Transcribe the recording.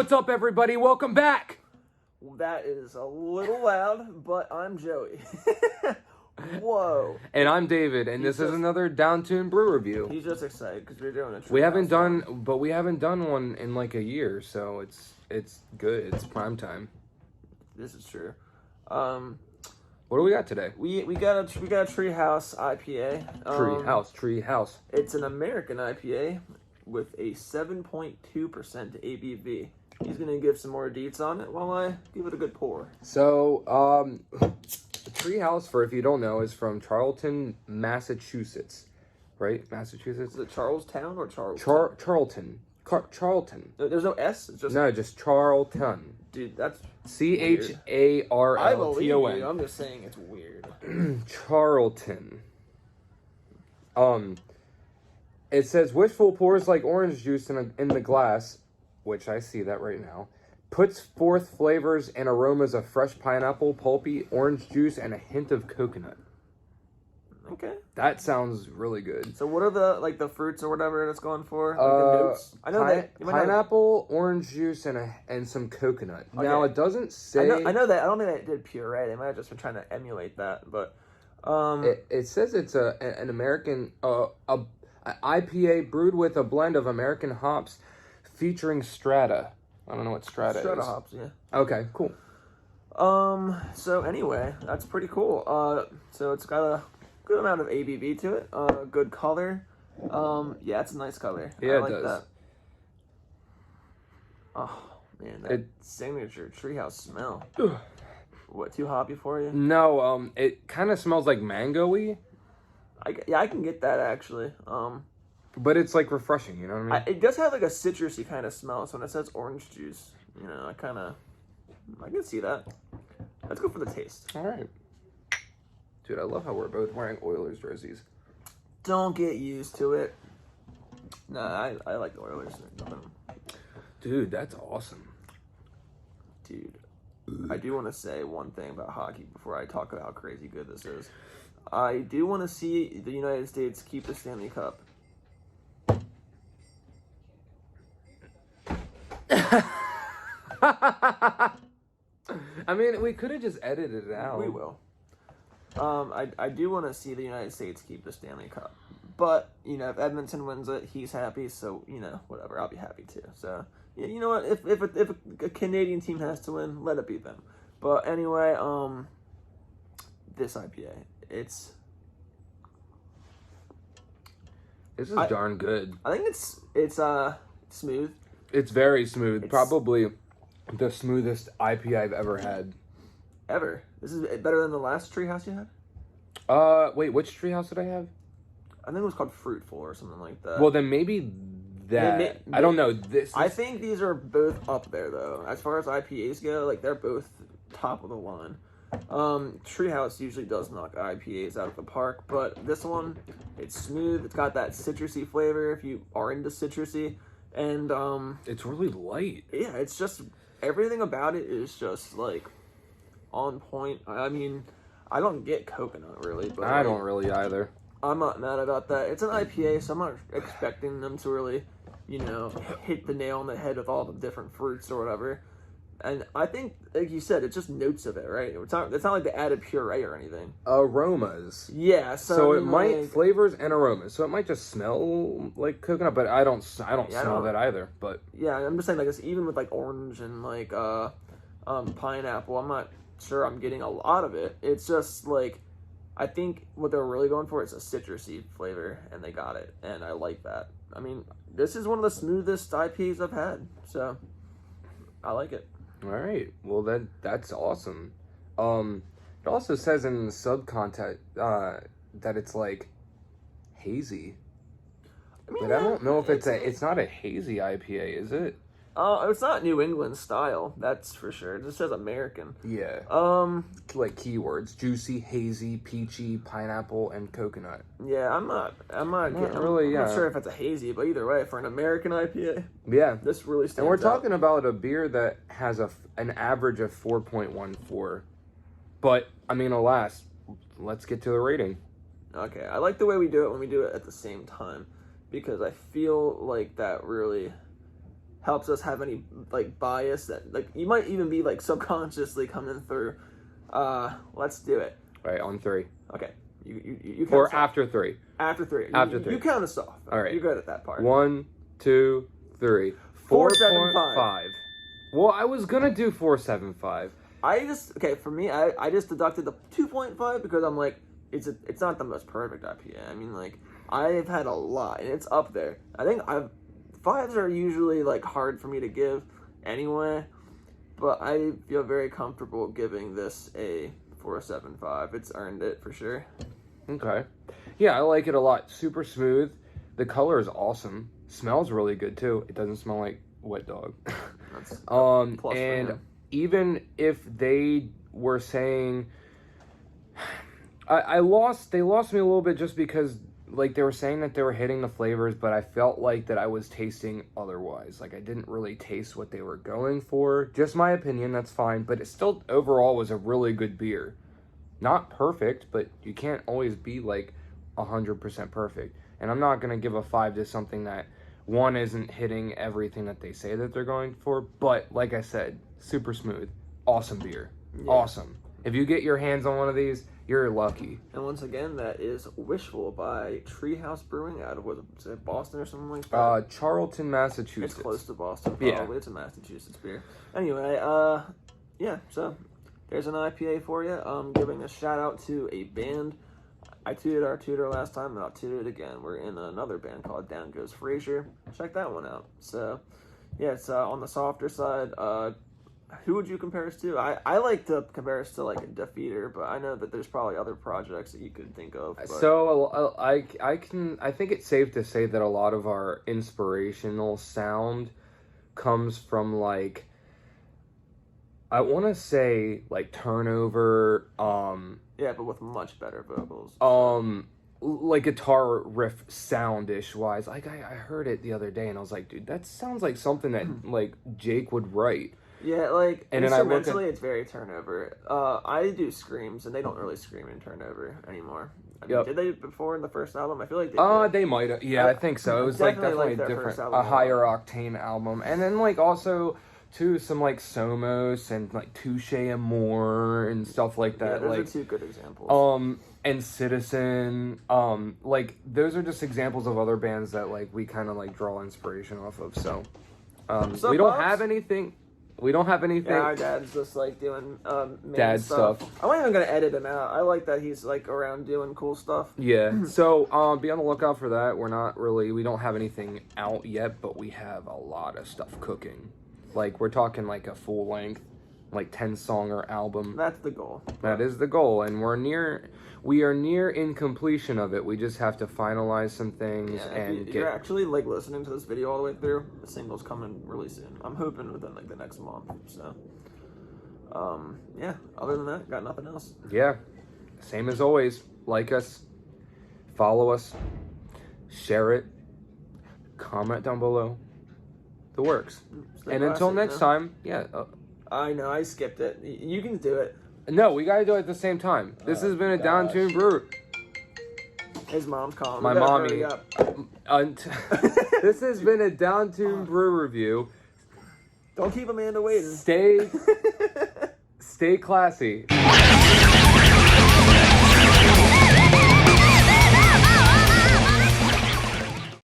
What's up, everybody? Welcome back. That is a little loud, but I'm Joey. Whoa. And I'm David, and this is another Downtuned Brew review. He's just excited because we're doing a We haven't done one in like a year, so it's good. It's prime time. This is true. What do we got today? We got a Treehouse IPA. Treehouse. It's an American IPA with a 7.2% ABV. He's gonna give some more deets on it while I give it a good pour. So, Treehouse, for if you don't know, is from Charlton, Massachusetts, right? Massachusetts. Is it Charlestown or Charlton? Charlton. Charlton. There's no S. It's just just Charlton. Dude, that's CHARLTON. I believe you. I'm just saying it's weird. Charlton. It says Wishful pours like orange juice in the glass, which I see that right now. Puts forth flavors and aromas of fresh pineapple, pulpy orange juice, and a hint of coconut. Okay. That sounds really good. So what are the fruits or whatever that's going for? Like the notes? I know that pineapple, orange juice, and some coconut. Okay. Now it doesn't say. I know that. I don't think they did puree. They might have just been trying to emulate that, but it says it's an American IPA brewed with a blend of American hops, featuring Strata. I don't know what Strata is. Strata hops, yeah. Okay, cool. So anyway, that's pretty cool. So it's got a good amount of ABV to it. Good color. Yeah, it's a nice color. Yeah, I like it does. That. Oh man, that signature Treehouse smell. What, too hoppy for you? No, it kind of smells like mango-y. I can get that actually. But it's like refreshing, you know what I mean? It does have like a citrusy kind of smell. So when it says orange juice, you know, I can see that. Let's go for the taste. All right. Dude, I love how we're both wearing Oilers jerseys. Don't get used to it. Nah, I like the Oilers. Dude, that's awesome. Dude, I do want to say one thing about hockey before I talk about how crazy good this is. I do want to see the United States keep the Stanley Cup. I mean, we could have just edited it out. We will. I do want to see the United States keep the Stanley Cup. But, you know, if Edmonton wins it, he's happy. So, you know, whatever. I'll be happy too. So, yeah, you know what? If a Canadian team has to win, let it be them. But anyway, this IPA, this is darn good. I think it's smooth. It's very smooth. Probably the smoothest IPA I've ever had. Ever? This is better than the last Treehouse you had? Wait, which Treehouse did I have? I think it was called Fruitful or something like that. Well, then maybe that. I don't know. I think these are both up there though. As far as IPAs go, like they're both top of the line. Treehouse usually does knock IPAs out of the park, but this one, it's smooth. It's got that citrusy flavor if you are into citrusy, and it's really light. Yeah, it's just everything about it is just like on point. I mean, I don't get coconut really, but I don't really either. I'm not mad about that. It's an IPA, so I'm not expecting them to really, you know, hit the nail on the head with all the different fruits or whatever. And I think, like you said, it's just notes of it, right? It's not like they added puree or anything. Aromas. Yeah, so it might flavors and aromas. So it might just smell like coconut, but I don't smell that either. But yeah, I'm just saying like this, even with like orange and like pineapple, I'm not sure I'm getting a lot of it. It's just like I think what they're really going for is a citrusy flavor, and they got it, and I like that. I mean, this is one of the smoothest IPAs I've had, so I like it. All right. Well, that's awesome. It also says in the subcontent that it's like hazy. I mean, but I don't know if it's not a hazy IPA, is it? It's not New England style, that's for sure. It just says American. Yeah. Like keywords: juicy, hazy, peachy, pineapple, and coconut. Yeah, I'm not sure if it's a hazy, but either way, for an American IPA, yeah, this really stands out. And we're talking about a beer that has an average of 4.14. But I mean, alas, let's get to the rating. Okay, I like the way we do it when we do it at the same time, because I feel like that really helps us have any like bias that like you might even be like subconsciously coming through. Let's do it. Right, on 3. Okay. You count Or us off. after 3. After 3. After 3. You count us off. All right. You're good at that part. 1, 2, 3. 4.5. Well, I was gonna do 4.75. For me, I just deducted the 2.5 because I'm like, it's not the most perfect IPA. I mean, like, I've had a lot, and it's up there. I think 5s are usually, like, hard for me to give anyway, but I feel very comfortable giving this a 4.75. It's earned it for sure. Okay. Yeah, I like it a lot. Super smooth. The color is awesome. Smells really good, too. It doesn't smell like wet dog. That's a plus and for him. even if they were saying... they lost me a little bit just because like they were saying that they were hitting the flavors, but I felt like that I was tasting otherwise. Like I didn't really taste what they were going for. Just my opinion, that's fine, but it still overall was a really good beer. Not perfect, but you can't always be like 100% perfect. And I'm not gonna give a 5 to something that one isn't hitting everything that they say that they're going for. But like I said, super smooth, awesome beer, awesome. If you get your hands on one of these, you're lucky. And once again, that is Wishful by Treehouse Brewing out of, was it Boston or something like that? Charlton, Massachusetts. It's close to Boston, probably. Yeah. It's a Massachusetts beer. Anyway, yeah, so there's an IPA for you. Giving a shout out to a band. I tooted our tutor last time, and I'll toot it again. We're in another band called Down Goes Frasier. Check that one out. So, yeah, it's on the softer side. Who would you compare us to? I like to compare us to like a Defeater, but I know that there's probably other projects that you could think of. But... So I think it's safe to say that a lot of our inspirational sound comes from like, I want to say like Turnover. Yeah, but with much better vocals. Like guitar riff soundish wise. Like I heard it the other day and I was like, dude, that sounds like something that like Jake would write. Yeah, like, and instrumentally, it's very Turnover. I do screams, and they don't really scream in Turnover anymore. I mean, did they before in the first album? I feel like they did. They might have. Yeah, I think so. It was definitely different, a higher octane album. And then, like, also, too, some, like, Somos and, like, Touche Amore and stuff like that. Yeah, those like, are 2 good examples. And Citizen. Like, those are just examples of other bands that, like, we kind of, like, draw inspiration off of. So, we don't have anything... Yeah, our dad's just like doing dad stuff. I'm not even gonna edit him out. I like that he's like around doing cool stuff. Yeah. So be on the lookout for that. We don't have anything out yet, but we have a lot of stuff cooking. Like we're talking like a full length, like 10-songer album. That's the goal. That is the goal, and we are near in completion of it. We just have to finalize some things and you're actually like listening to this video all the way through. The single's coming really soon. I'm hoping within like the next month. So, yeah. Other than that, got nothing else. Yeah. Same as always. Like us, follow us, share it, comment down below. The works. And until next time, yeah. I know I skipped it. You can do it. No, we gotta do it at the same time. This has been a Downtuned Brew. His mom's calling. My mommy. This has been a Downtuned Brew review. Don't keep Amanda waiting. Stay classy.